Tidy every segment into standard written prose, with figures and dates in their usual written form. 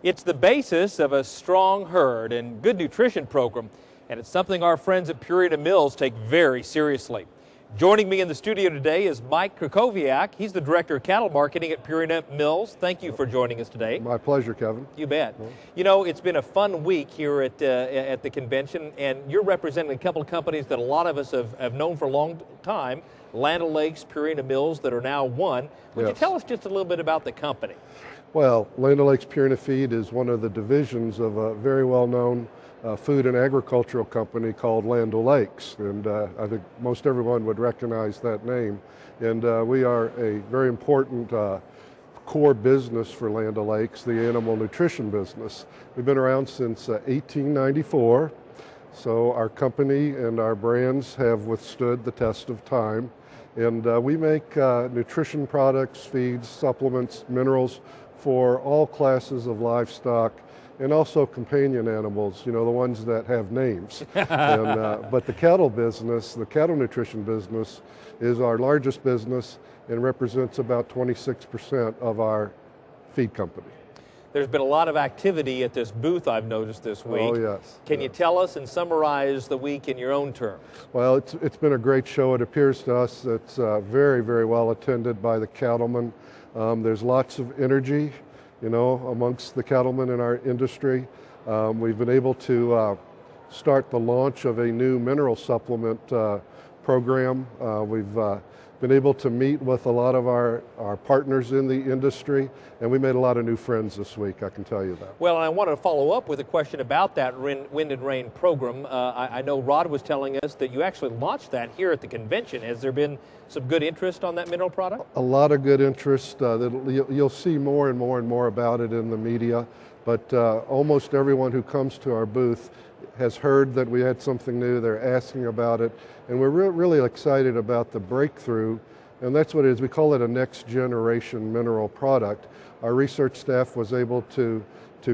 It's the basis of a strong herd and good nutrition program, and it's something our friends at Purina Mills take very seriously. Joining me in the studio today is Mike Krakowiak. He's the Director of Cattle Marketing at Purina Mills. Thank you for joining us today. My pleasure, Kevin. You bet. You know, it's been a fun week here at the convention, and you're representing a couple of companies that a lot of us have known for a long time, Land O'Lakes, Purina Mills, that are now one. Would you tell us just a little bit about the company? Well, Land O'Lakes Purina Feed is one of the divisions of a very well-known food and agricultural company called Land O'Lakes, and I think most everyone would recognize that name. And we are a very important core business for Land O'Lakes, the animal nutrition business. We've been around since 1894, so our company and our brands have withstood the test of time. And we make nutrition products, feeds, supplements, minerals for all classes of livestock, and also companion animals, you know, the ones that have names. But the cattle business, the cattle nutrition business, is our largest business and represents about 26% of our feed company. There's been a lot of activity at this booth, I've noticed this week. Oh, yes. Can you tell us and summarize the week in your own terms? Well, it's been a great show. It appears to us it's very, very well attended by the cattlemen. There's lots of energy, you know, amongst the cattlemen in our industry. We've been able to start the launch of a new mineral supplement program. We've been able to meet with a lot of our partners in the industry, and we made a lot of new friends this week, I can tell you that. Well, I want to follow up with a question about that Rin Wind and Rain program. I know Rod was telling us that you actually launched that here at the convention. Has there been some good interest on that mineral product? A lot of good interest. You'll see more and more and more about it in the media, but almost everyone who comes to our booth has heard that we had something new. They're asking about it, and we're really excited about the breakthrough, and that's what it is. We call it a next generation mineral product. Our research staff was able to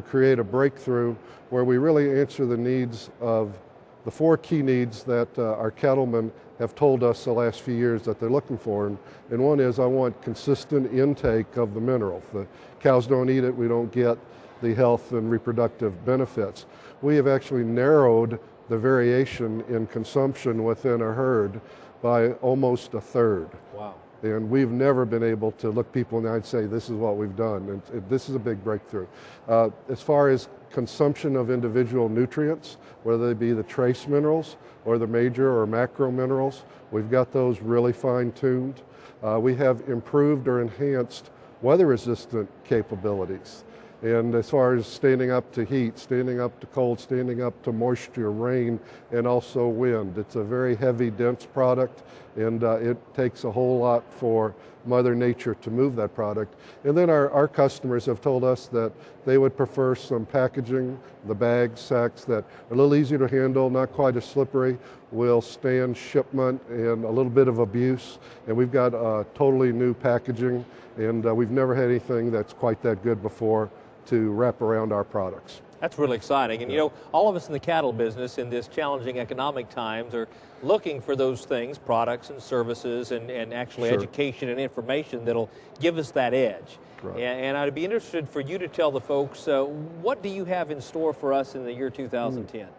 create a breakthrough where we really answer the needs of the four key needs that our cattlemen have told us the last few years that they're looking for. And one is, I want consistent intake of the mineral. If the cows don't eat it, we don't get the health and reproductive benefits. We have actually narrowed the variation in consumption within a herd by almost a third. Wow. And we've never been able to look people in the eye and say, this is what we've done. And this is a big breakthrough. As far as consumption of individual nutrients, whether they be the trace minerals or the major or macro minerals, we've got those really fine-tuned. We have improved or enhanced weather-resistant capabilities. And as far as standing up to heat, standing up to cold, standing up to moisture, rain, and also wind. It's a very heavy, dense product, and it takes a whole lot for Mother Nature to move that product. And then our customers have told us that they would prefer some packaging, the bags, sacks that are a little easier to handle, not quite as slippery, will stand shipment and a little bit of abuse. And we've got totally new packaging, and we've never had anything that's quite that good before to wrap around our products. That's really exciting. And you know, all of us in the cattle business in this challenging economic times are looking for those things, products and services, and actually education and information that'll give us that edge. Right. And I'd be interested for you to tell the folks, what do you have in store for us in the year 2010?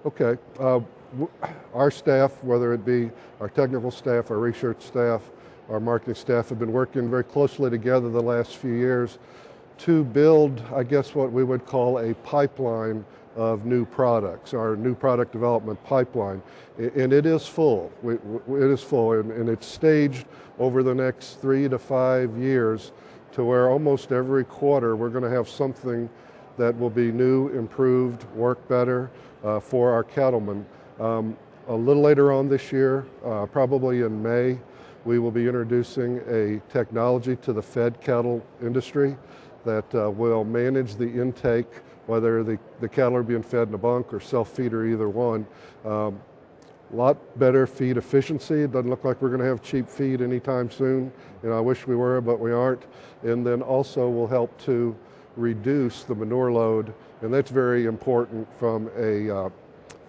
Okay. Our staff, whether it be our technical staff, our research staff, our marketing staff, have been working very closely together the last few years to build, I guess, what we would call a pipeline of new products, our new product development pipeline. And it is full. It is full, and it's staged over the next 3 to 5 years to where almost every quarter we're going to have something that will be new, improved, work better for our cattlemen. A little later on this year, probably in May, we will be introducing a technology to the fed cattle industry that will manage the intake, whether the cattle are being fed in a bunk or self-feed or either one. A lot better feed efficiency. It doesn't look like we're going to have cheap feed anytime soon. You know, I wish we were, but we aren't. And then also will help to reduce the manure load, and that's very important from an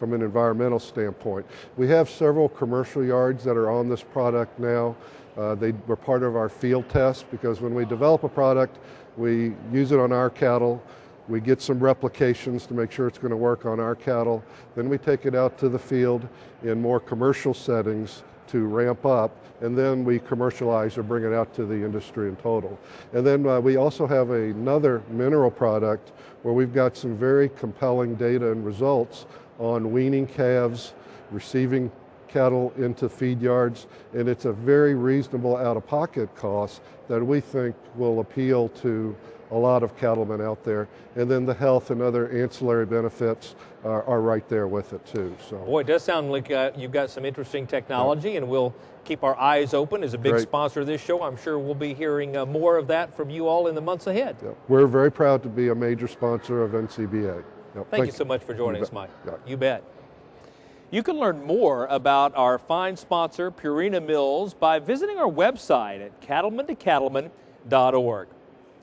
environmental standpoint. We have several commercial yards that are on this product now. They were part of our field test, because when we develop a product, we use it on our cattle. We get some replications to make sure it's going to work on our cattle. Then we take it out to the field in more commercial settings to ramp up, and then we commercialize or bring it out to the industry in total. And then we also have another mineral product where we've got some very compelling data and results on weaning calves, receiving cattle into feed yards, and it's a very reasonable out-of-pocket cost that we think will appeal to a lot of cattlemen out there. And then the health and other ancillary benefits are right there with it too. So, boy, it does sound like you've got some interesting technology, and we'll keep our eyes open. As a big sponsor of this show, I'm sure we'll be hearing more of that from you all in the months ahead. We're very proud to be a major sponsor of NCBA. Thank you so much for joining us, Mike. You bet. You can learn more about our fine sponsor, Purina Mills, by visiting our website at cattlemantocattleman.org.